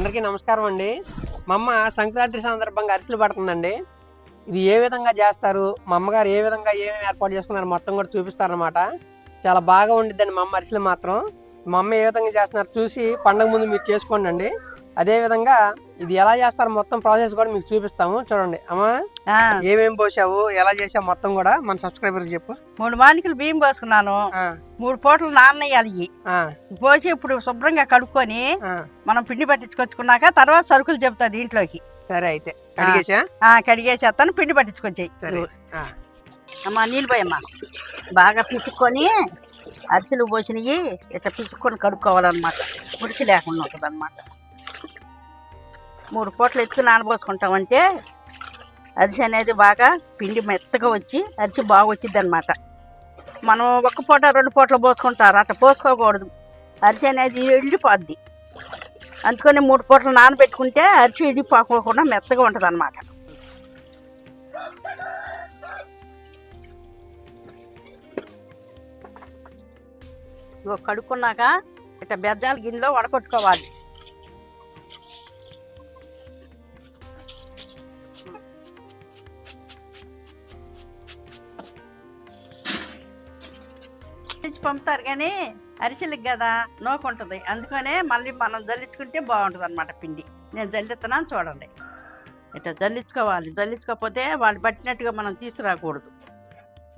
అందరికీ నమస్కారం అండి. మా అమ్మ సంక్రాంతి సందర్భంగా అరిసెలు పడుతుందండి. ఇది ఏ విధంగా చేస్తారు, మా అమ్మగారు ఏ విధంగా ఏమేమి ఏర్పాటు చేసుకున్నారు మొత్తం కూడా చూపిస్తారనమాట. చాలా బాగా ఉండిద్దండి మా అమ్మ అరిసెలు మాత్రం. మా అమ్మ ఏ విధంగా చేస్తున్నారు చూసి పండగ ముందు మీరు చేసుకోండి అండి. అదేవిధంగా ఇది ఎలా చేస్తారో మొత్తం ప్రాసెస్ కూడా మీకు చూపిస్తాము, చూడండి. అమ్మా ఏమేమి పోసావు, ఎలా చేసావు మొత్తం కూడా మన సబ్స్క్రైబర్ చెప్పు. 3 మానికలు బియ్యం పోసుకున్నాను. 3 పూటలు నానయ్యాలి. పోసి ఇప్పుడు శుభ్రంగా కడుక్కొని మనం పిండి పట్టించుకొచ్చుకున్నాక తర్వాత సరుకులు చెప్తా దీంట్లోకి. సరే అయితే కడిగేసేస్తాను, పిండి పట్టించుకొచ్చాయి. అమ్మా నీళ్ళు పోయమ్మా. బాగా పిసుక్కొని అరిసెలు పోసినవి ఇట్లా పిసుక్కొని కడుక్కోవాలన్నమాట. మురికి లేకుండా ఉంటుంది అన్నమాట. 3 పూటలు ఎత్తుకు నానబోసుకుంటామంటే అరిసె అనేది బాగా పిండి మెత్తగా వచ్చి అరిసె బాగా వచ్చింది అనమాట. మనం 1 పూట 2 పూటలు పోసుకుంటారు, అట్లా పోసుకోకూడదు. అరిసె అనేది ఎండిపోద్ది. అందుకని 3 పూటలు నానబెట్టుకుంటే అరిసె ఎండిపోకుండా మెత్తగా ఉంటుంది అనమాట. కడుక్కున్నాక ఇట్లా బెజ్జాల గిన్నెలో వడకొట్టుకోవాలి. పంపుతారు కానీ అరిసెలకు కదా నోకుంటుంది. అందుకనే మళ్ళీ మనం జల్లించుకుంటే బాగుంటుంది అనమాట పిండి. నేను జల్లిస్తున్నాను చూడండి. ఇట్లా జల్లించుకోవాలి. జల్లించుకోకపోతే వాళ్ళు పట్టినట్టుగా మనం తీసుకురాకూడదు.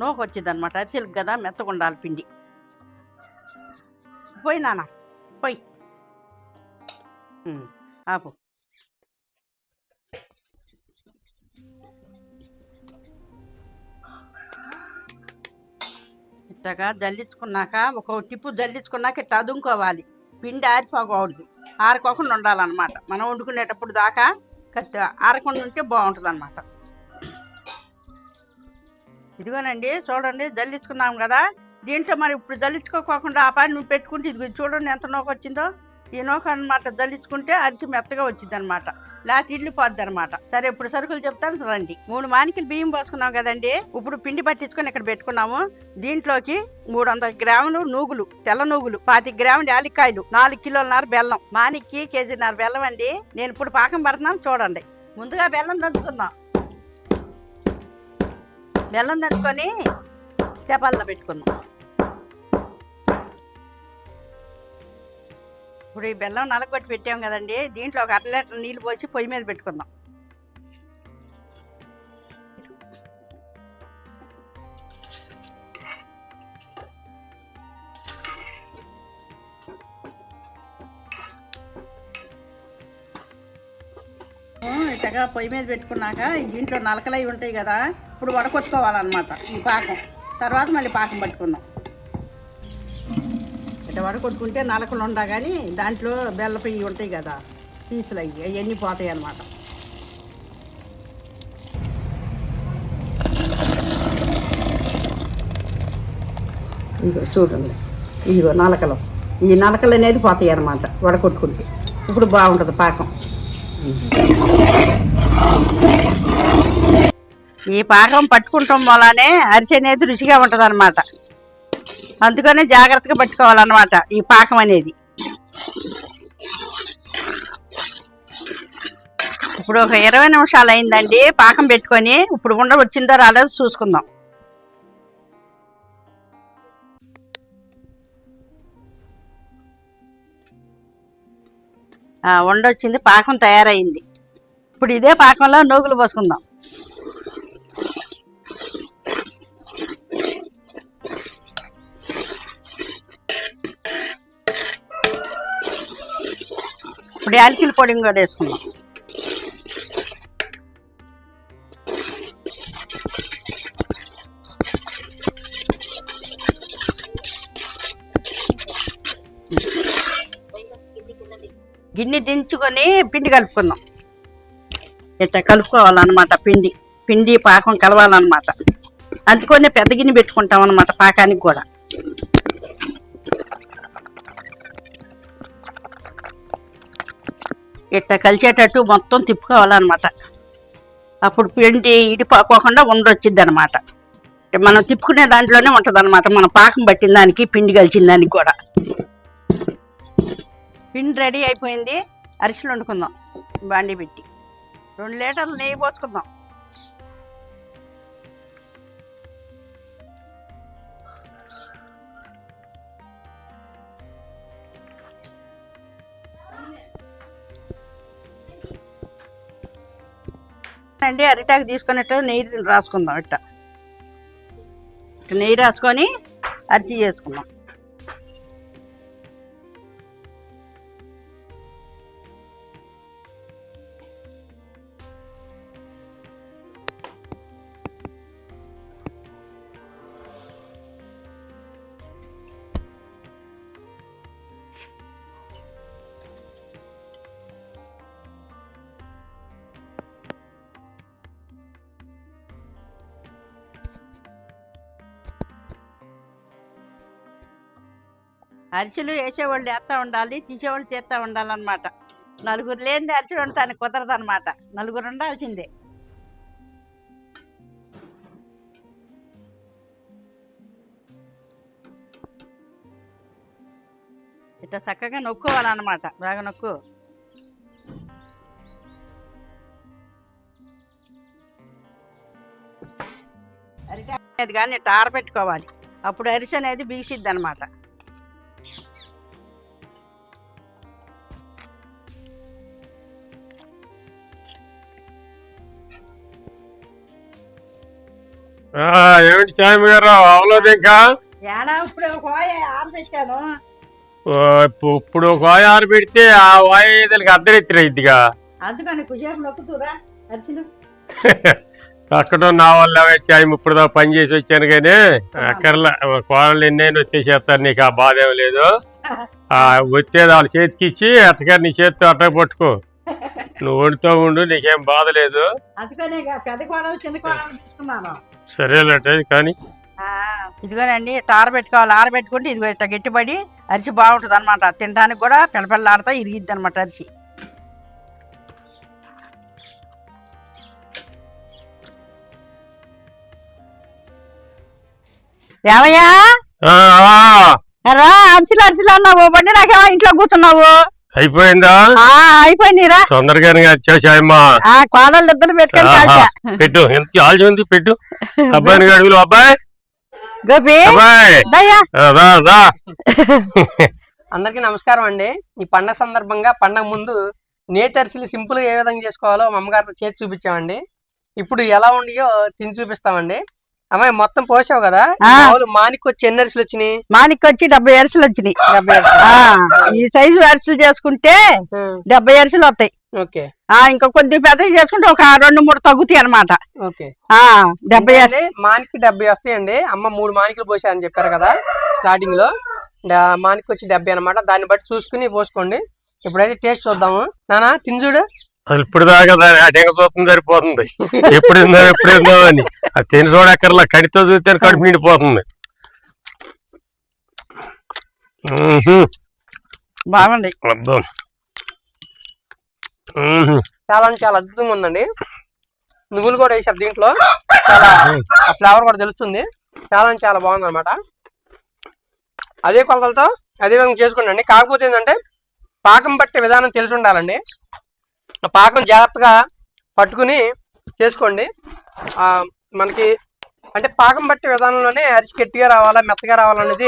నోకు వచ్చింది అనమాట. అరిసెలకు కదా మెత్తగా ఉండాలి పిండి. పోయి నాన్న పోయి ఆపు. ఇట్లాగా జల్లించుకున్నాక ఒక టిప్పు జల్లించుకున్నాక ఇట్లా అదుముకోవాలి. పిండి ఆరిపోకూడదు, ఆరకోకుండా ఉండాలన్నమాట. మనం వండుకునేటప్పుడు దాకా ఆరకుండా ఉంటే బాగుంటుంది అన్నమాట. ఇదిగోనండి చూడండి, జల్లించుకున్నాం కదా. దీంట్లో మరి ఇప్పుడు జల్లించుకోకుండా ఆ పని నువ్వు పెట్టుకుంటే ఇది చూడండి ఎంత నూక వచ్చిందో. ఈ నూక అనమాట జల్లించుకుంటే అరిసి మెత్తగా వచ్చింది అనమాట, లేకపోతే ఇల్లిపోద్ది అనమాట. సరే ఇప్పుడు సరుకులు చెప్తాను రండి. 3 మానికలు బియ్యం పోసుకున్నాం కదండి. ఇప్పుడు పిండి పట్టించుకొని ఇక్కడ పెట్టుకున్నాము. దీంట్లోకి 300 గ్రాములు నూగులు, తెల్ల నూగులు, 25 గ్రాములు యాలక్కాయలు, 4 కిలోలన్నర బెల్లం. మానికి 1.5 కేజీ బెల్లం అండి. నేను ఇప్పుడు పాకం పడుతున్నాను చూడండి. ముందుగా బెల్లం దంచుకుందాం. బెల్లం దంచుకొని తెపాల్లో పెట్టుకుందాం. ఇప్పుడు ఈ బెల్లం నలగొట్టి పెట్టాం కదండి. దీంట్లో ఒక 1/2 లీటర్ నీళ్ళు పోసి పొయ్యి మీద పెట్టుకుందాం. ఇట్టగా పొయ్యి మీద పెట్టుకున్నాక దీంట్లో నలకలు అవి ఉంటాయి కదా. ఇప్పుడు వడకొట్టుకోవాలన్నమాట ఈ పాకం. తర్వాత మళ్ళీ పాకం పట్టుకుందాం. ఇట్లా వడకొట్టుకుంటే నలకలు ఉండా కానీ దాంట్లో బెల్లపు ఇవి ఉంటాయి కదా, పీసులు అవన్నీ పోతాయి అన్నమాట. ఇదిగో చూడండి, ఇదిగో నలకలు. ఈ నలకలు అనేది పోతాయి అన్నమాట వడకొట్టుకుంటే. ఇప్పుడు బాగుంటుంది పాకం. ఈ పాకం పట్టుకుంటాం వల్లనే అరిసె అనేది రుచిగా ఉంటుంది అన్నమాట. అందుకనే జాగ్రత్తగా పట్టుకోవాలన్నమాట ఈ పాకం అనేది. ఇప్పుడు ఒక 20 నిమిషాలు అయిందండి పాకం పెట్టుకొని. ఇప్పుడు ఉండ వచ్చిందో రాలేదో చూసుకుందాం. ఉండ వచ్చింది, పాకం తయారైంది. ఇప్పుడు ఇదే పాకంలో నూగులు పోసుకుందాం. ఇప్పుడు యాలకుల పొడి కూడా వేసుకుందాం. గిన్నె దించుకొని పిండి కలుపుకుందాం. ఇట్లా కలుపుకోవాలన్నమాట. పిండి పాకం కలవాలన్నమాట. అందుకనే పెద్ద గిన్నె పెట్టుకుంటాం అన్నమాట పాకానికి కూడా. ఇట్లా కలిసేటట్టు మొత్తం తిప్పుకోవాలన్నమాట. అప్పుడు పిండి ఇడిపోకుండా ఉండొచ్చింది అనమాట. మనం తిప్పుకునే దాంట్లోనే ఉంటుంది అనమాట. మనం పాకం పట్టిన దానికి పిండి కలిసిన దానికి కూడా. పిండి రెడీ అయిపోయింది. అరిసెలు వండుకుందాం. బాండి పెట్టి 2 లీటర్లు నెయ్యి పోసుకుందాం. అండి అరిటాకు తీసుకున్నట్టు నెయ్యి రాసుకుందాం. ఇట్ట నెయ్యి రాసుకొని అరిచి చేసుకుందాం. అరిసెలు వేసేవాళ్ళు వేస్తూ ఉండాలి, తీసేవాళ్ళు తీస్తూ ఉండాలన్నమాట. నలుగురు లేనిది అరిసెలు వండుతానికి కుదరదు అనమాట. నలుగురు ఉండాల్సిందే. ఇట్లా చక్కగా నొక్కోవాలన్నమాట. బాగా నొక్కు. అరిసె అనేది కానీ ఇట్లా ఆరబెట్టుకోవాలి. అప్పుడు అరిసె అనేది బిగిసిద్ది అనమాట. ఏమిటి స్వామి గారు అవలేదు ఇంకా? ఇప్పుడు ఆరబెట్టాను. ఇప్పుడు ఒక వాయి ఆరబెడితే ఆ వాయి దానికి అద్దరెత్తిరైద్దిగా. అందుకని కుసేపు నొక్కుతురా అరిసెలు. అక్కడ నా వల్ల వచ్చాయి. ఇప్పుడు దాకా పని చేసి వచ్చాను కానీ అక్కర్లా కోడలు ఎన్నైనా వచ్చేసేస్తారు. నీకు ఆ బాధ ఏం లేదు. వచ్చేది వాళ్ళ చేతికి ఇచ్చి అట్టగారు నీ చేతితో అట్ట పట్టుకో. నువ్వు వండుతూ ఉండు, నీకేం బాధ లేదు. సరేలేటే కానీ ఇదిగోనండి ఇట్లా ఆరబెట్టుకోవాలి. ఆరబెట్టుకుంటే ఇదిగో ఇట్లా గట్టిపడి అరిసి బాగుంటుంది అనమాట. తినడానికి కూడా పిల్లపిల్లాడుతూ ఇరిగిద్ది అనమాట అరిసి. ఏమయ్యా రా అరిసెలు అరిసెలు అన్నావు బండి, నాకేమో ఇంట్లో కూర్చున్నావు. అయిపోయిందా? అయిపోయిందిరా. తొందరగానే వచ్చేసాయమ్మా. కోడళ్ళు ఇద్దరు పెట్టుకొని పెట్టు. ఎంత ఆల్చి ఉంది పెట్టు. అబ్బాయిని అడుగులు. అబ్బాయి గోపి అందరికీ నమస్కారం అండి. ఈ పండగ సందర్భంగా పండగ ముందు నేతి అరిసెలు సింపుల్ గా ఏ విధంగా చేసుకోవాలో మా అమ్మగారితో చేసి చూపించామండి. ఇప్పుడు ఎలా ఉన్నాయో తిని చూపిస్తామండి. అమ్మాయి మొత్తం పోసావు కదా, మానికి వచ్చి ఎన్ని అరిసెలు వచ్చినాయి? మానికి వచ్చి 70 అరిసెలు వచ్చినాయి. ఈ సైజు అరిసెలు చేసుకుంటే 70 అరిసెలు వస్తాయి. ఓకే. ఇంకా కొద్ది పెద్దవి చేసుకుంటే ఒక 2-3 తగ్గుతాయి అనమాట. ఓకే. 70 మానికి 70 వస్తాయండి. అమ్మ 3 మానికలు పోసాయని చెప్పారు కదా స్టార్టింగ్ లో. మానికి వచ్చి 70 అనమాట. దాన్ని బట్టి చూసుకుని పోసుకోండి. ఇప్పుడైతే టేస్ట్ చూద్దాము. నానా తిని చూడు. అసలు ఇప్పుడు దాకా అటెంక చూస్తుంది సరిపోతుంది. ఎప్పుడుందో ఎప్పుడేందో అని అది తిని చూడక్కర్లా. కడితో చూస్తే కడుపు నిండిపోతుంది. బాగుంది. చాలా చాలా అద్భుతంగా ఉందండి. నువ్వులు కూడా వేసారు దీంట్లో. చాలా ఫ్లేవర్ కూడా తెలుస్తుంది. చాలా చాలా బాగుంది అనమాట. అదే కొలతలతో అదే విధంగా చేసుకోండి. కాకపోతే ఏంటంటే పాకం పట్టే విధానం తెలిసి ఉండాలండి. పాకం జాగ్రత్తగా పట్టుకుని చేసుకోండి. మనకి అంటే పాకం పట్టే విధానంలోనే అరిసి గట్టిగా రావాలా మెత్తగా రావాలనేది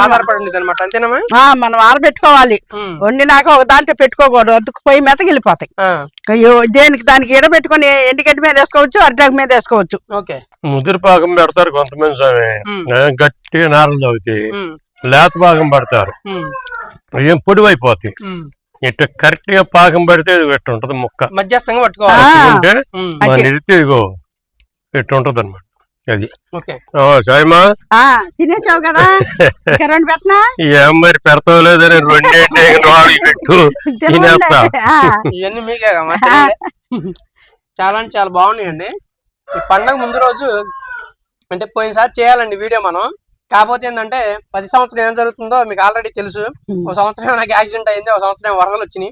ఆధారపడి ఉండేది అనమాట. అంతేనమ్మా? మనం ఆరబెట్టుకోవాలి. వండినాక ఒక దాంట్లో పెట్టుకోకూడదు, అతుక్కుపోయి మెత్తగిలిపోతాయి. దేనికి దానికి ఎడబెట్టుకుని ఎండుగడ్డి మీద వేసుకోవచ్చు, అరిటాకు మీద వేసుకోవచ్చు. ఓకే. ముదిరి పాకం పెడతారు కొంతమంది స్వామి. గట్టిగా నారలు తగ్గుతాయి. లేత పాకం పడతారు, ఏం పొడివైపోతాయి. ఇట్లా కరెక్ట్ గా పాకం పడితే ఇట్లా ఉంటది. ముక్క మధ్యస్థంగా పట్టుకోవాలి. ఇదిగో ఇట్లా ఉంటది అనమాట. అది సాయమా తినేసావు కదా, ఏం మరి పెడతావు లేదని 2 పెట్టు తినేస్తా. ఇవన్నీ మీకే చాలా చాలా బాగున్నాయండి. ఈ పండగ ముందు రోజు అంటే పోయినసారి చేయాలండి వీడియో మనం. కాకపోతే ఏంటంటే 10 సంవత్సరం ఏం జరుగుతుందో మీకు ఆల్రెడీ తెలుసు. ఒక సంవత్సరం నాకు యాక్సిడెంట్ అయింది, ఒక సంవత్సరం వరదలు వచ్చినాయి.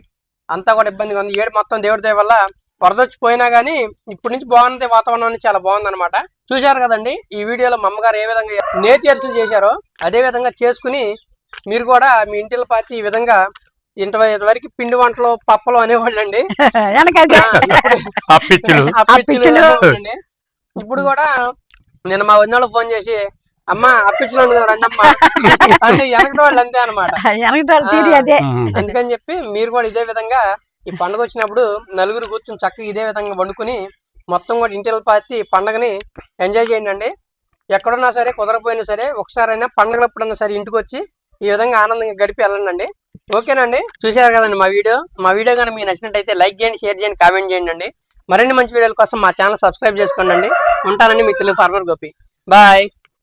అంతా కూడా ఇబ్బందిగా ఉంది. ఏడు మొత్తం దేవుడి దయ వల్ల వరద వచ్చిపోయినా గానీ ఇప్పటి నుంచి బాగుంది. వాతావరణం చాలా బాగుంది అనమాట. చూశారు కదండి ఈ వీడియోలో మా అమ్మగారు ఏ విధంగా నేతి అరిసెలు చేశారో అదే విధంగా చేసుకుని మీరు కూడా మీ ఇంటిలో పాతి ఈ విధంగా ఇంతవరకు పిండి వంటలు పప్పలు అనేవాళ్ళండి. వెనకైతే అప్పిచ్చులు అప్పిచ్చులు అనేవాళ్ళండి. ఇప్పుడు కూడా నేను మా వదిన ఫోన్ చేసి అమ్మ అప్పిచ్చులు రండి అమ్మా అంటే వెనకటి వాళ్ళు అంతే అనమాట. వెనకటాలు తీరి అదే. అందుకని చెప్పి మీరు కూడా ఇదే విధంగా ఈ పండుగ వచ్చినప్పుడు నలుగురు కూర్చొని చక్కగా ఇదే విధంగా వండుకుని మొత్తం కూడా ఇంటికి పాతి పండుగని ఎంజాయ్ చేయండి అండి. ఎక్కడున్నా సరే కుదరపోయినా సరే ఒకసారైనా పండుగలప్పుడన్నా సరే ఇంటికి వచ్చి ఈ విధంగా ఆనందంగా గడిపి వెళ్ళండి. ఓకేనండి, చూసారు కదండి మా వీడియో కానీ మీకు నచ్చినట్టయితే లైక్ చేయండి, షేర్ చేయండి, కామెంట్ చేయండి అండి. మరిన్ని మంచి వీడియోల కోసం మా ఛానల్ సబ్స్క్రైబ్ చేసుకోండి. ఉంటానండి మీ తెలుగు ఫార్మర్ గోపి. బాయ్.